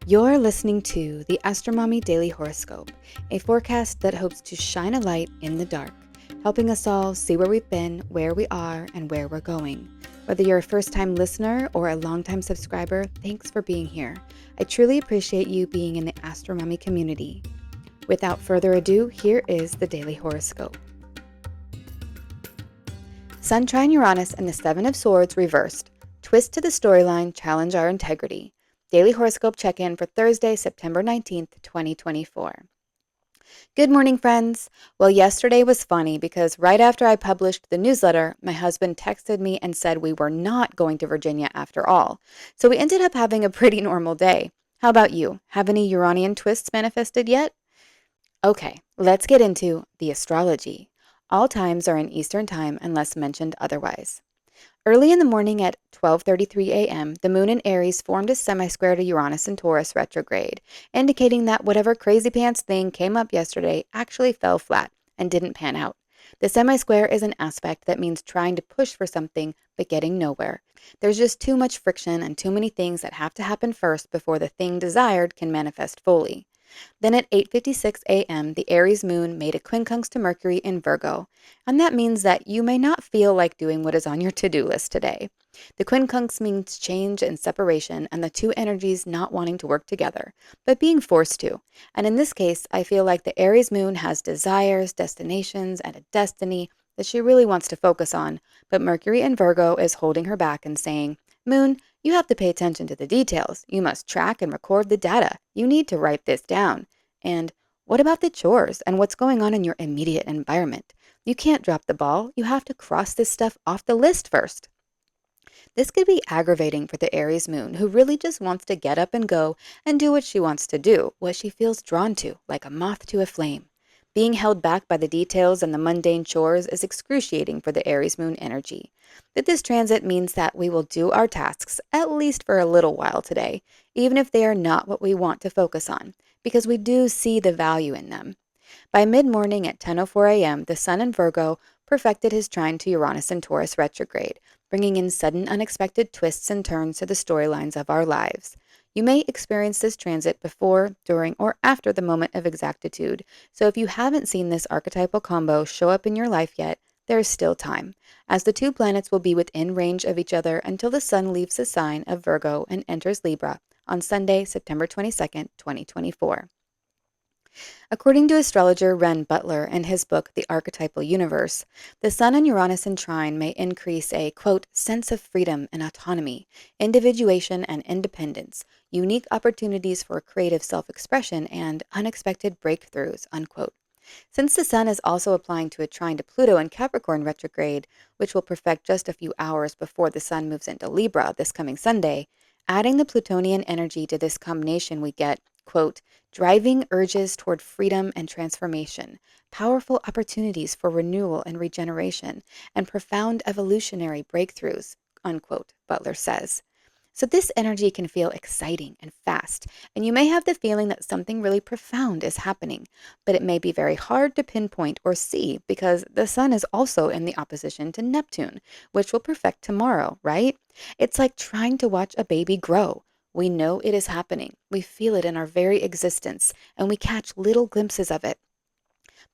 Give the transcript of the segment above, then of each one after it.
You're listening to the Astromommy Daily Horoscope, a forecast that hopes to shine a light in the dark, helping us all see where we've been, where we are, and where we're going. Whether you're a first-time listener or a long-time subscriber, thanks for being here. I truly appreciate you being in the Astromommy community. Without further ado, here is the Daily Horoscope. Sun, Trine, Uranus, and the Seven of Swords reversed. Twist to the storyline, challenge our integrity. Daily Horoscope Check-in for Thursday, September 19th, 2024. Good morning, friends. Well, yesterday was funny because right after I published the newsletter, my husband texted me and said we were not going to Virginia after all. So we ended up having a pretty normal day. How about you? Have any Uranian twists manifested yet? Okay, let's get into the astrology. All times are in Eastern Time unless mentioned otherwise. Early in the morning at 12:33 a.m., the moon in Aries formed a semi-square to Uranus in Taurus retrograde, indicating that whatever crazy pants thing came up yesterday actually fell flat and didn't pan out. The semi-square is an aspect that means trying to push for something but getting nowhere. There's just too much friction and too many things that have to happen first before the thing desired can manifest fully. Then at 8:56 a.m., the Aries moon made a quincunx to Mercury in Virgo, and that means that you may not feel like doing what is on your to-do list today. The quincunx means change and separation and the two energies not wanting to work together, but being forced to. And in this case, I feel like the Aries moon has desires, destinations, and a destiny that she really wants to focus on, but Mercury in Virgo is holding her back and saying, Moon, you have to pay attention to the details. You must track and record the data. You need to write this down. And what about the chores and what's going on in your immediate environment? You can't drop the ball. You have to cross this stuff off the list first. This could be aggravating for the Aries moon, who really just wants to get up and go and do what she wants to do, what she feels drawn to, like a moth to a flame. Being held back by the details and the mundane chores is excruciating for the Aries moon energy. But this transit means that we will do our tasks, at least for a little while today, even if they are not what we want to focus on, because we do see the value in them. By mid-morning at 10:04 a.m., the Sun in Virgo perfected his trine to Uranus in Taurus retrograde, bringing in sudden unexpected twists and turns to the storylines of our lives. You may experience this transit before, during, or after the moment of exactitude, so if you haven't seen this archetypal combo show up in your life yet, there is still time, as the two planets will be within range of each other until the Sun leaves the sign of Virgo and enters Libra on Sunday, September 22nd, 2024. According to astrologer Ren Butler in his book, The Archetypal Universe, the Sun and Uranus in trine may increase a, quote, sense of freedom and autonomy, individuation and independence, unique opportunities for creative self-expression, and unexpected breakthroughs, unquote. Since the Sun is also applying to a trine to Pluto in Capricorn retrograde, which will perfect just a few hours before the Sun moves into Libra this coming Sunday, adding the Plutonian energy to this combination we get, quote, driving urges toward freedom and transformation, powerful opportunities for renewal and regeneration, and profound evolutionary breakthroughs, unquote, Butler says. So this energy can feel exciting and fast, and you may have the feeling that something really profound is happening, but it may be very hard to pinpoint or see because the Sun is also in the opposition to Neptune, which will perfect tomorrow, right? It's like trying to watch a baby grow. We know it is happening. We feel it in our very existence, and we catch little glimpses of it.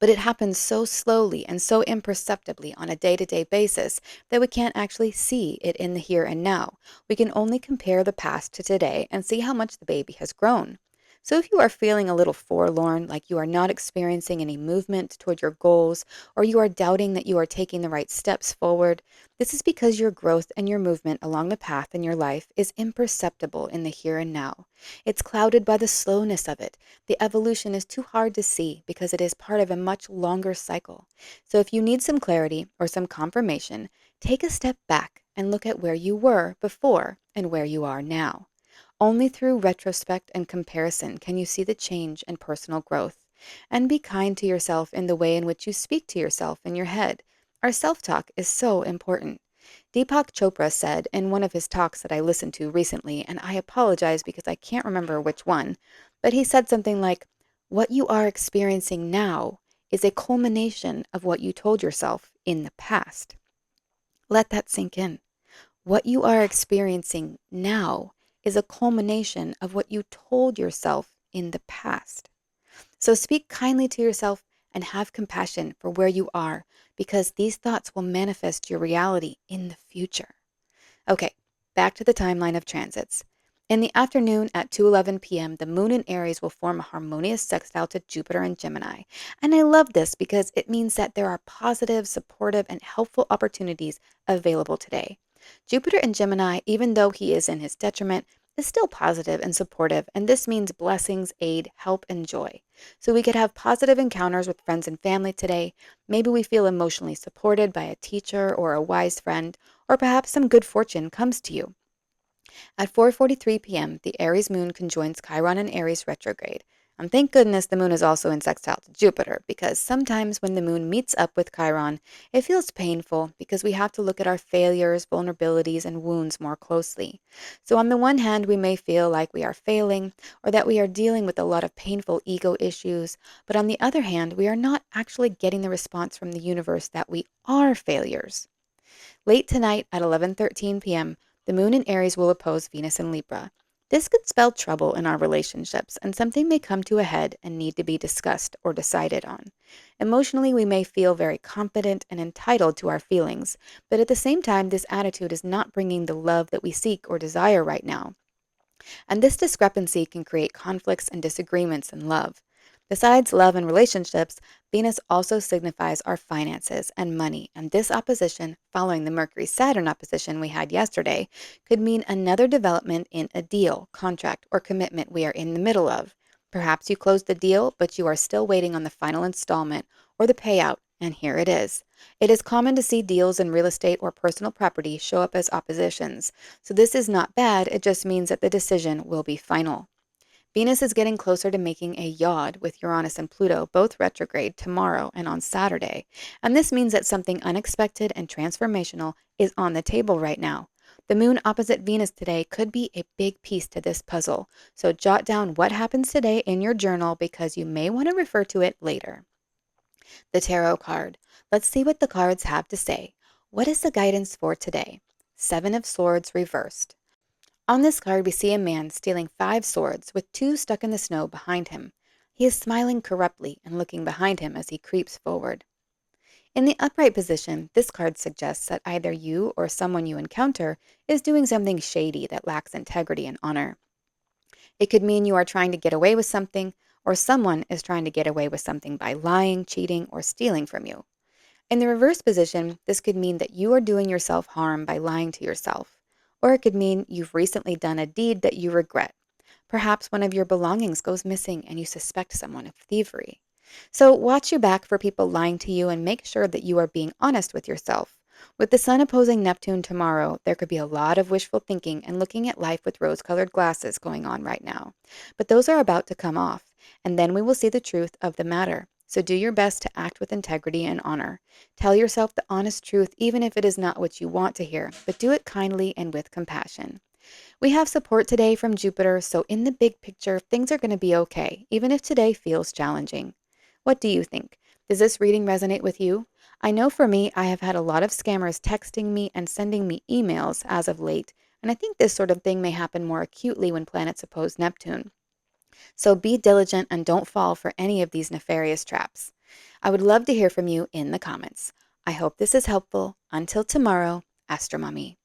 But it happens so slowly and so imperceptibly on a day-to-day basis that we can't actually see it in the here and now. We can only compare the past to today and see how much the baby has grown. So if you are feeling a little forlorn, like you are not experiencing any movement toward your goals, or you are doubting that you are taking the right steps forward, this is because your growth and your movement along the path in your life is imperceptible in the here and now. It's clouded by the slowness of it. The evolution is too hard to see because it is part of a much longer cycle. So if you need some clarity or some confirmation, take a step back and look at where you were before and where you are now. Only through retrospect and comparison can you see the change and personal growth. And be kind to yourself in the way in which you speak to yourself in your head. Our self-talk is so important. Deepak Chopra said in one of his talks that I listened to recently, and I apologize because I can't remember which one, but he said something like, what you are experiencing now is a culmination of what you told yourself in the past. Let that sink in. What you are experiencing now is a culmination of what you told yourself in the past. So speak kindly to yourself and have compassion for where you are, because these thoughts will manifest your reality in the future. Okay, back to the timeline of transits. In the afternoon at 2:11 p.m., the moon in Aries will form a harmonious sextile to Jupiter and Gemini. And I love this because it means that there are positive, supportive, and helpful opportunities available today. Jupiter in Gemini, even though he is in his detriment, is still positive and supportive, and this means blessings, aid, help, and joy. So we could have positive encounters with friends and family today. Maybe we feel emotionally supported by a teacher or a wise friend, or perhaps some good fortune comes to you. At 4:43 p.m., the Aries moon conjoins Chiron in Aries retrograde. And thank goodness the moon is also in sextile to Jupiter, because sometimes when the moon meets up with Chiron, it feels painful because we have to look at our failures, vulnerabilities, and wounds more closely. So on the one hand, we may feel like we are failing or that we are dealing with a lot of painful ego issues, but on the other hand, we are not actually getting the response from the universe that we are failures. Late tonight at 11:13 p.m., the moon in Aries will oppose Venus in Libra. This could spell trouble in our relationships, and something may come to a head and need to be discussed or decided on. Emotionally, we may feel very confident and entitled to our feelings, but at the same time, this attitude is not bringing the love that we seek or desire right now. And this discrepancy can create conflicts and disagreements in love. Besides love and relationships, Venus also signifies our finances and money, and this opposition, following the Mercury-Saturn opposition we had yesterday, could mean another development in a deal, contract, or commitment we are in the middle of. Perhaps you closed the deal, but you are still waiting on the final installment or the payout, and here it is. It is common to see deals in real estate or personal property show up as oppositions, so this is not bad, it just means that the decision will be final. Venus is getting closer to making a yod with Uranus and Pluto, both retrograde tomorrow and on Saturday. And this means that something unexpected and transformational is on the table right now. The moon opposite Venus today could be a big piece to this puzzle. So jot down what happens today in your journal because you may want to refer to it later. The tarot card. Let's see what the cards have to say. What is the guidance for today? Seven of Swords reversed. On this card, we see a man stealing 5 swords with 2 stuck in the snow behind him. He is smiling corruptly and looking behind him as he creeps forward. In the upright position, this card suggests that either you or someone you encounter is doing something shady that lacks integrity and honor. It could mean you are trying to get away with something, or someone is trying to get away with something by lying, cheating, or stealing from you. In the reverse position, this could mean that you are doing yourself harm by lying to yourself. Or it could mean you've recently done a deed that you regret. Perhaps one of your belongings goes missing and you suspect someone of thievery. So watch your back for people lying to you and make sure that you are being honest with yourself. With the sun opposing Neptune tomorrow, there could be a lot of wishful thinking and looking at life with rose-colored glasses going on right now. But those are about to come off, and then we will see the truth of the matter. So do your best to act with integrity and honor. Tell yourself the honest truth even if it is not what you want to hear, but do it kindly and with compassion. We have support today from Jupiter, so in the big picture, things are going to be okay, even if today feels challenging. What do you think? Does this reading resonate with you? I know for me, I have had a lot of scammers texting me and sending me emails as of late, and I think this sort of thing may happen more acutely when planets oppose Neptune. So be diligent and don't fall for any of these nefarious traps. I would love to hear from you in the comments. I hope this is helpful. Until tomorrow, Astromommy.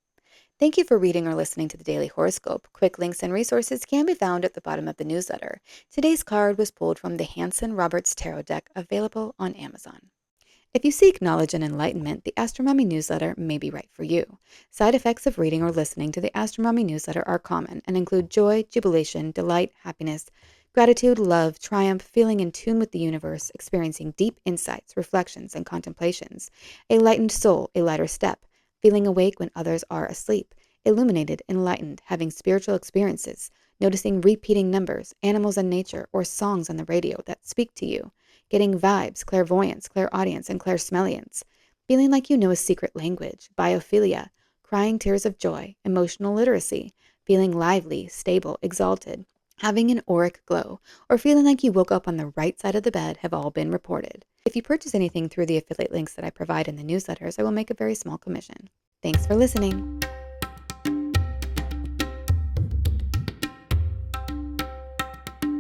Thank you for reading or listening to the Daily Horoscope. Quick links and resources can be found at the bottom of the newsletter. Today's card was pulled from the Hanson-Roberts Tarot deck, available on Amazon. If you seek knowledge and enlightenment, the Astromommy newsletter may be right for you. Side effects of reading or listening to the Astromommy newsletter are common and include joy, jubilation, delight, happiness, gratitude, love, triumph, feeling in tune with the universe, experiencing deep insights, reflections, and contemplations, a lightened soul, a lighter step, feeling awake when others are asleep, illuminated, enlightened, having spiritual experiences, noticing repeating numbers, animals in nature, or songs on the radio that speak to you, getting vibes, clairvoyance, clairaudience, and clairsmelliance, feeling like you know a secret language, biophilia, crying tears of joy, emotional literacy, feeling lively, stable, exalted, having an auric glow, or feeling like you woke up on the right side of the bed have all been reported. If you purchase anything through the affiliate links that I provide in the newsletters, I will make a very small commission. Thanks for listening.